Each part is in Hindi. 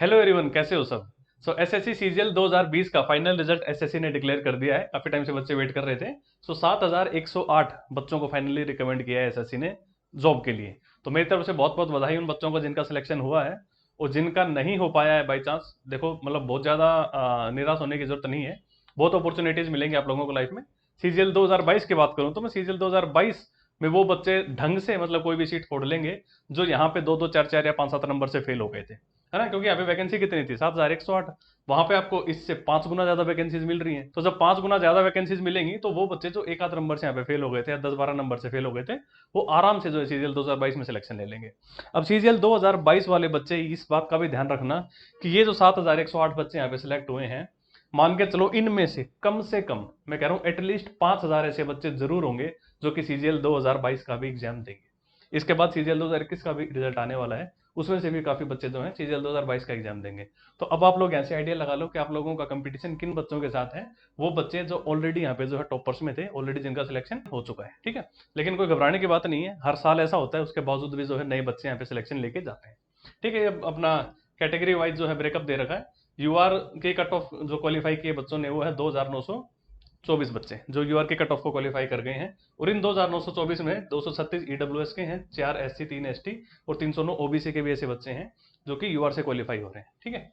हेलो एवरीवन, कैसे हो सब। एसएससी सीजीएल 2020 का फाइनल रिजल्ट एसएससी ने डिक्लेयर कर दिया है। काफी टाइम से बच्चे वेट कर रहे थे। 7108 बच्चों को फाइनली रिकमेंड किया है एसएससी ने जॉब के लिए। तो मेरी तरफ से बहुत बहुत बधाई उन बच्चों को जिनका सिलेक्शन हुआ है। और जिनका नहीं हो पाया है बाई चांस, देखो मतलब बहुत ज्यादा निराश होने की जरूरत नहीं है। बहुत अपॉर्चुनिटीज मिलेंगी आप लोगों को लाइफ में। सीजीएल 2022 की बात करूं तो मैं सीजीएल 2022 में वो बच्चे ढंग से मतलब कोई भी सीट फोड़ लेंगे जो यहाँ पे दो दो चार चार या 5-7 नंबर से फेल हो गए थे, है ना। क्योंकि यहाँ पे वैकेंसी कितनी थी, 7108। वहां पे आपको इससे 5 गुना ज्यादा वैकेंसीज मिल रही हैं। तो जब 5 गुना ज्यादा वैकेंसीज मिलेंगी तो वो बच्चे जो एक आध नंबर से यहाँ पे फेल हो गए थे या 10-12 नंबर से फेल हो गए थे, वो आराम से जो है सीजीएल 2022 में सिलेक्शन ले लेंगे। अब सीजीएल 2022 वाले बच्चे इस बात का भी ध्यान रखना कि ये जो 7108 बच्चे यहाँ पे सिलेक्ट हुए हैं, मान के चलो इनमें से कम मैं कह रहा हूँ एटलीस्ट 5000 ऐसे बच्चे जरूर होंगे जो कि सीजीएल 2022 का भी एग्जाम देंगे। इसके बाद सीजीएल 2021 का भी रिजल्ट आने वाला है, उसमें से भी काफी बच्चे जो हैं सीजीएल 2022 का एग्जाम देंगे। तो अब आप लोग ऐसे आइडिया लगा लो कि आप लोगों का कंपटीशन किन बच्चों के साथ है। वो बच्चे जो ऑलरेडी यहाँ पे जो है टॉपर्स में थे, ऑलरेडी जिनका सिलेक्शन हो चुका है, ठीक है। लेकिन कोई घबराने की बात नहीं है, हर साल ऐसा होता है, उसके बावजूद भी जो है नए बच्चे यहाँ पे सिलेक्शन लेके जाते हैं। ठीक है, अब अपना कैटेगरी वाइज जो है ब्रेकअप दे रखा है। यूआर के कट ऑफ जो क्वालिफाई किए बच्चों ने वो है 2924 बच्चे जो यूआर के कट ऑफ को क्वालिफाई कर गए हैं। और इन 2924 में 236 ईडब्ल्यूएस के हैं, 4 एससी, 3 एसटी और 309 ओबीसी के भी ऐसे बच्चे हैं जो कि यूआर से क्वालिफाई हो रहे हैं, ठीक है।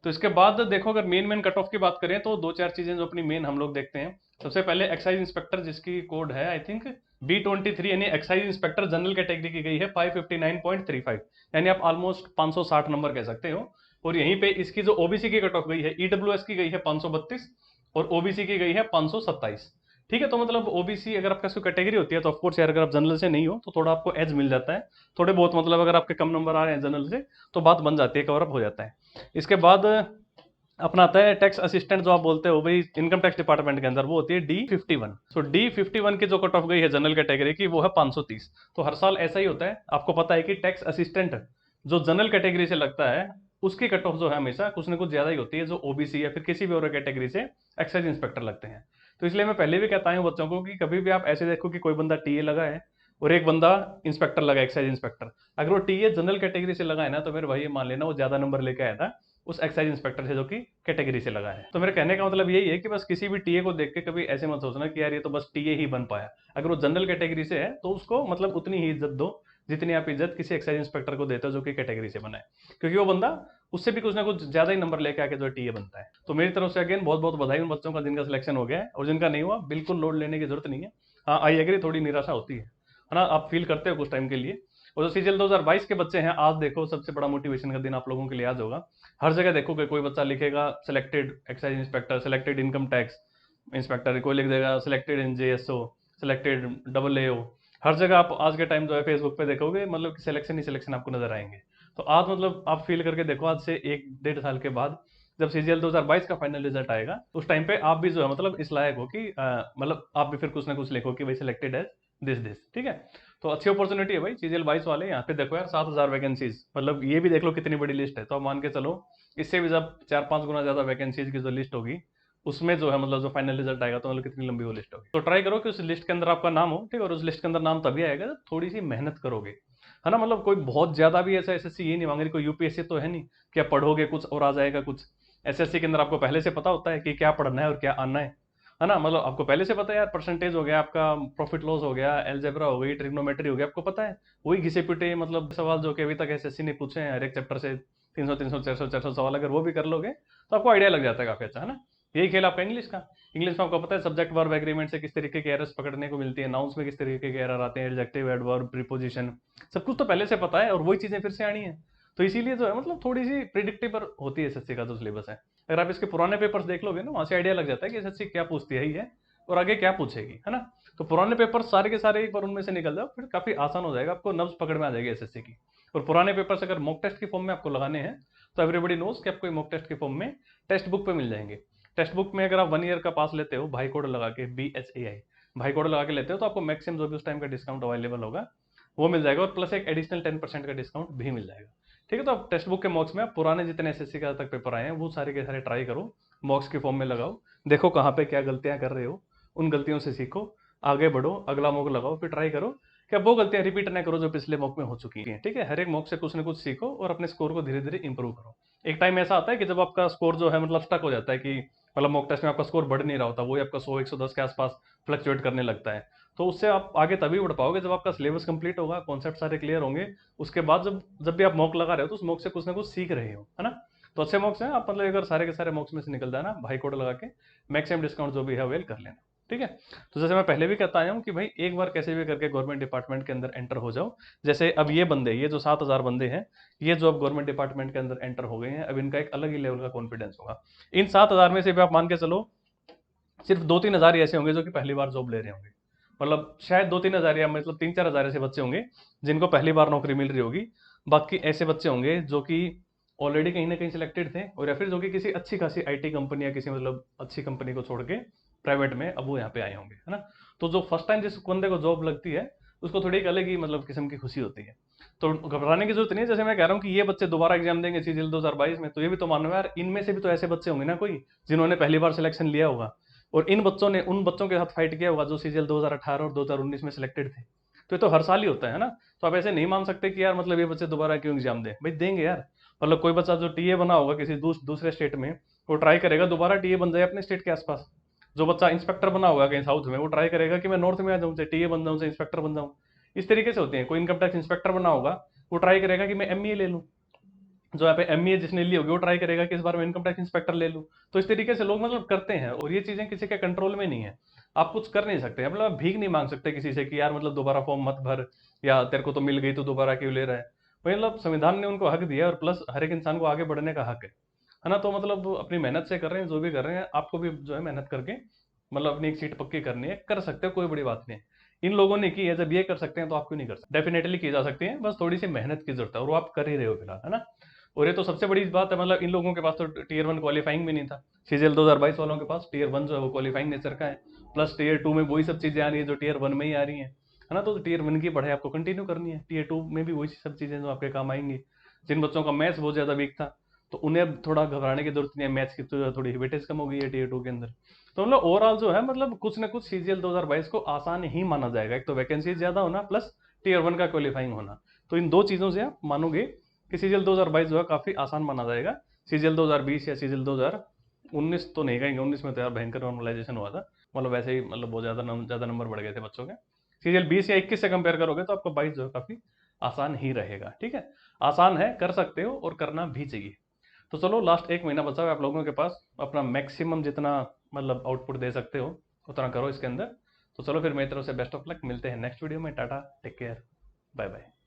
तो इसके बाद देखो, अगर मेन कट ऑफ की बात करें तो दो चार चीजें जो अपनी मेन हम लोग देखते हैं। सबसे पहले एक्साइज इंस्पेक्टर, जिसकी कोड है आई थिंक B23, यानी एक्साइज इंस्पेक्टर जनरल कैटेगरी की गई है 559.35, यानी आप ऑलमोस्ट 560 नंबर कह सकते हो। और यहीं पे इसकी जो ओबीसी की कट ऑफ गई है, ईडब्ल्यूएस की गई है 532 और ओबीसी की गई है 527। ठीक है, तो मतलब ओबीसी अगर आपका कैटेगरी होती है तो ऑफकोर्स यार, अगर आप जनरल से नहीं हो तो थोड़ा आपको एज मिल जाता है। थोड़े बहुत मतलब अगर आपके कम नंबर आ रहे हैं जनरल से तो बात बन जाती है, कवर अप हो जाता है। इसके बाद अपना आता है टैक्स असिस्टेंट, जो आप बोलते हो भाई इनकम टैक्स डिपार्टमेंट के अंदर, वो होती है D51। सो D51 की जो कट ऑफ गई है जनरल कैटेगरी की, वो है 530। तो हर साल ऐसा ही होता है, आपको पता है कि टैक्स असिस्टेंट जो जनरल कैटेगरी से लगता है उसकी कट ऑफ जो है हमेशा कुछ ना कुछ ज्यादा ही होती है जो ओबीसी या फिर किसी भी और कैटेगरी से एक्साइज इंस्पेक्टर लगते हैं। तो इसलिए मैं पहले भी कहता हूँ बच्चों को कि कभी भी आप ऐसे देखो कि कोई बंदा टीए लगा है और एक बंदा इंस्पेक्टर लगा, एक्साइज इंस्पेक्टर। अगर वो टीए जनरल कैटेगरी से लगा है ना, तो मेरे भाई ये मान लेना वो ज्यादा नंबर लेके आया था उस एक्साइज इंस्पेक्टर से जो कि कैटेगरी से लगा है। तो मेरे कहने का मतलब यही है कि बस किसी भी टीए को देख के कभी ऐसे मत सोचना कि यार ये तो बस टीए ही बन पाया। अगर वो जनरल कैटेगरी से है तो उसको मतलब उतनी ही इज्जत दो जितनी आप इज्जत किसी एक्साइज इंस्पेक्टर को देते हो जो कि कैटेगरी से बना है, क्योंकि वो बंदा उससे भी कुछ ना कुछ ज्यादा ही नंबर लेके आके जो टीए बनता है। तो मेरी तरफ से अगेन बहुत बहुत बधाई उन बच्चों का जिनका सिलेक्शन हो गया है, और जिनका नहीं हुआ बिल्कुल लोड लेने की जरूरत नहीं है। हाँ, आई एग्री, थोड़ी निराशा होती है ना, आप फील करते हो कुछ टाइम के लिए। और जो सीजीएल 2022 के बच्चे हैं, आज देखो सबसे बड़ा मोटिवेशन का दिन आप लोगों के लिए आज होगा। हर जगह देखोगे कोई बच्चा लिखेगा selected excise inspector, selected income tax inspector, कोई लिख देगा सिलेक्टेड एनजेएसओ, सिलेक्टेड डबल एओ। हर जगह आप आज के टाइम जो है फेसबुक पे देखोगे मतलब कि सिलेक्शन ही सिलेक्शन आपको नजर आएंगे। तो आज मतलब आप फील करके देखो, आज से 1-1.5 साल के बाद जब सीजीएल 2022 का फाइनल रिजल्ट आएगा उस टाइम पे आप भी जो है मतलब इस लायक हो कि मतलब आप भी फिर कुछ ना कुछ लिखो कि भाई सिलेक्टेड है दिस, ठीक है। तो अच्छी अपॉर्चुनिटी है भाई सीजीएल 22 वाले। यहाँ पे देखो यार 7000 वैकेंसीज, मतलब ये भी देख लो कितनी बड़ी लिस्ट है। तो आप मान के चलो इससे भी जब 4-5 गुना ज्यादा वैकेंसीज की जो लिस्ट होगी उसमें जो है मतलब जो फाइनल रिजल्ट आएगा तो मतलब कितनी लंबी वो लिस्ट होगी। तो ट्राई करो कि उस लिस्ट के अंदर आपका नाम हो, ठीक है। और उस लिस्ट के अंदर नाम तभी आएगा जब थोड़ी सी मेहनत करोगे, है ना। मतलब कोई बहुत ज्यादा भी ऐसा एसएससी ये नहीं मांग रही, कोई यूपीएससी तो है नहीं कि आप पढ़ोगे कुछ और आ जाएगा कुछ। एसएससी के अंदर आपको पहले से पता होता है कि क्या पढ़ना है और क्या आना है ना। मतलब आपको पहले से पता है यार, परसेंटेज हो गया आपका, प्रॉफिट लॉस हो गया, एलजेब्रा हो गई, ट्रिग्नोमेट्री हो गया, आपको पता है। वही घिसे पिटे मतलब सवाल जो कि अभी तक एसएससी ने पूछे हैं हर एक चैप्टर से 300 400 सवाल, अगर वो भी कर लोगे तो आपको आइडिया लग जाता है काफी अच्छा, है ना। यही खेल आपका इंग्लिश का। इंग्लिश में आपको पता है सब्जेक्ट वर्ब एग्रीमेंट से किस तरीके के एरर्स पकड़ने को मिलती है, नाउन्स में किस तरीके के एरर आते हैं, एडजेक्टिव, एडवर्ब, प्रीपोजिशन, सब कुछ तो पहले से पता है और वही चीजें फिर से आनी है। तो इसीलिए जो है मतलब थोड़ी सी प्रिडिक्टेबल होती है एसएससी का जो सिलेबस है। अगर आप इसके पुराने पेपर्स देख लोगे ना, वहां से आइडिया लग जाता है कि एसएससी क्या पूछती है ही है और आगे क्या पूछेगी, है ना। तो पुराने पेपर सारे के सारे एक बार उनमें से निकल जाओ, फिर काफी आसान हो जाएगा, आपको नब्ज पकड़ में आ जाएगी एसएससी की। और पुराने पेपर्स अगर मॉक टेस्ट की फॉर्म में आपको लगाने हैं तो एवरीबडी नोज कि आपको मॉक टेस्ट की फॉर्म में टेक्स्ट बुक पे मिल जाएंगे। टेक्स्ट बुक में अगर आप 1 ईयर का पास लेते हो भाई कोड लगा के, BHAI भाई कोड लगा के लेते हो, तो आपको मैक्सिमम जो भी उस टाइम का डिस्काउंट अवेलेबल होगा वो मिल जाएगा, और प्लस एक एडिशनल 10% का डिस्काउंट भी मिल जाएगा। ठीक है, तो आप टेक्स्ट बुक के मॉक्स में आप पुराने जितने एसएससी का तक पेपर आए हैं वो सारे के सारे ट्राई करो, मॉक्स की फॉर्म में लगाओ, देखो कहाँ पे क्या गलतियां कर रहे हो, उन गलतियों से सीखो, आगे बढ़ो, अगला मॉक लगाओ, फिर ट्राई करो क्या वो गलतियां रिपीट ना करो जो पिछले मॉक में हो चुकी हैं, ठीक है। हर एक मॉक से कुछ ना कुछ सीखो और अपने स्कोर को धीरे धीरे इंप्रूव करो। एक टाइम ऐसा आता है कि जब आपका स्कोर जो है मतलब स्टक हो जाता है कि मतलब मॉक टेस्ट में आपका स्कोर बढ़ नहीं रहा होता, वही आपका 100 110 के आसपास फ्लक्चुएट करने लगता है। तो उससे आप आगे तभी बढ़ पाओगे जब आपका सिलेबस कंप्लीट होगा, कॉन्सेप्ट सारे क्लियर होंगे। उसके बाद जब जब भी आप मॉक लगा रहे हो तो उस मॉक से कुछ ना कुछ सीख रहे हो, है ना। तो अच्छे मॉक्स हैं, आप मतलब अगर सारे के सारे मॉक्स में से निकल जाना, भाई कोड लगा के मैक्सिमम डिस्काउंट जो भी है अवेल कर लेना, ठीक है। तो जैसे मैं पहले भी कहता आया हूँ कि भाई एक बार कैसे भी करके गवर्नमेंट डिपार्टमेंट के अंदर एंटर हो जाओ। जैसे अब ये बंदे, ये जो 7,000 बंदे हैं, ये जो अब गवर्नमेंट डिपार्टमेंट के अंदर एंटर हो गए हैं, अब इनका एक अलग ही लेवल का कॉन्फिडेंस होगा। इन 7,000 में से भी आप मान के चलो सिर्फ 2-3 हज़ार ही ऐसे होंगे जो कि पहली बार जॉब ले रहे होंगे। मतलब शायद 2-3 हज़ार या मतलब 3-4 हज़ार ऐसे बच्चे होंगे जिनको पहली बार नौकरी मिल रही होगी। बाकी ऐसे बच्चे होंगे जो कि ऑलरेडी कहीं ना कहीं सिलेक्टेड थे, और या फिर जो कि किसी अच्छी खासी आईटी कंपनी या किसी मतलब अच्छी कंपनी को छोड़ के प्राइवेट में अब वो यहाँ पे आए होंगे, है ना। तो जो फर्स्ट टाइम जिस बंदे को जॉब लगती है उसको थोड़ी एक अलग ही मतलब किस्म की खुशी होती है। तो घबराने की जरूरत नहीं है। जैसे मैं कह रहा हूँ कि ये बच्चे दोबारा एग्जाम देंगे सीजीएल 2022 में, तो ये भी तो मानो यार, इनमें से भी तो ऐसे बच्चे होंगे ना कोई जिन्होंने पहली बार सिलेक्शन लिया होगा, और इन बच्चों ने उन बच्चों के साथ फाइट किया होगा जो सीजीएल 2018 और 2019 में सिलेक्टेड थे। तो ये तो हर साल ही होता है ना। तो आप ऐसे नहीं मान सकते कि यार मतलब ये बच्चे दोबारा क्यों एग्जाम दें, भाई देंगे यार। मतलब कोई बच्चा जो टीए बना होगा किसी दूसरे स्टेट में, वो ट्राई करेगा दोबारा टीए बन जाए अपने स्टेट के आसपास। जो बच्चा इंस्पेक्टर बना होगा कहीं साउथ में, वो ट्राई करेगा कि मैं नॉर्थ में आ जाऊँ, चाहे टीए बन जाऊँ चाहे इंस्पेक्टर बन जाऊँ। इस तरीके से होते हैं। कोई इनकम टैक्स इंस्पेक्टर बना होगा, वो ट्राई करेगा कि मैं एमईए ले लूँ। जो यहाँ पे एमईए जिसने ली होगी वो ट्राई करेगा कि इस बार मैं इनकम टैक्स इंस्पेक्टर ले लूँ। तो इस तरीके से लोग मतलब करते हैं, और ये चीजें किसी के कंट्रोल में नहीं है। आप कुछ कर नहीं सकते, मतलब आप भीख नहीं मांग सकते किसी से कि यार मतलब दोबारा फॉर्म मत भर, या तेरे को तो मिल गई तो दोबारा क्यों ले रहा है। मतलब संविधान ने उनको हक दिया, और प्लस हर एक इंसान को आगे बढ़ने का हक है ना। तो मतलब अपनी मेहनत से कर रहे हैं, जो भी कर रहे हैं, आपको भी जो है मेहनत करके मतलब अपनी एक सीट पक्की करनी है, कर सकते हो, कोई बड़ी बात नहीं है। इन लोगों ने की है, जब ये कर सकते हैं तो आप क्यों नहीं कर सकते। डेफिनेटली की जा सकती है, बस थोड़ी सी मेहनत की जरूरत है, और वो आप कर ही रहे हो फिलहाल, है ना। और ये तो सबसे बड़ी बात है, मतलब इन लोगों के पास तो टीयर 1 क्वालिफाइंग भी नहीं था। सीजीएल 2022 वालों के पास टीयर 1 जो है वो क्वालिफाइंग नेचर का है। प्लस टीयर 2 में वही सब चीजें आ रही है जो टीयर 1 में ही आ रही है, है ना। तो टीयर 1 की पढ़ाई आपको कंटिन्यू करनी है, टीयर 2 में भी वही सब चीजें जो आपके काम आएंगी। जिन बच्चों का मैथ्स बहुत ज्यादा वीक था, तो उन्हें अब थोड़ा घबराने की जरूरत नहीं है, मैथ्स की तो थोड़ी वेटेज कम हो गई है टीयर 2 के अंदर। तो मतलब ओवरऑल जो है मतलब कुछ ना कुछ सीजीएल 2022 को आसान ही माना जाएगा। एक तो वैकेंसी ज्यादा होना, प्लस टीयर 1 का क्वालिफाइंग होना। तो इन दो चीजों से आप मानोगे कि सीजीएल 2022 जो है काफी आसान माना जाएगा। सीजीएल 2020 या सीजीएल 2019 तो नहीं कहेंगे, 19 में तो यार भयंकर नॉर्मलाइजेशन हुआ था। मतलब वैसे ही मतलब बहुत ज्यादा नंबर बढ़ गए थे बच्चों के। सीजीएल 20 या 21 से कंपेयर करोगे तो आपका 22 जो है काफी आसान ही रहेगा, ठीक है। आसान है, कर सकते हो, और करना भी चाहिए। तो चलो लास्ट 1 महीना बचा है आप लोगों के पास, अपना मैक्सिमम जितना मतलब आउटपुट दे सकते हो उतना करो इसके अंदर। तो चलो फिर मेरी तरफ से बेस्ट ऑफ लक, मिलते हैं नेक्स्ट वीडियो में। टाटा, टेक केयर, बाय बाय।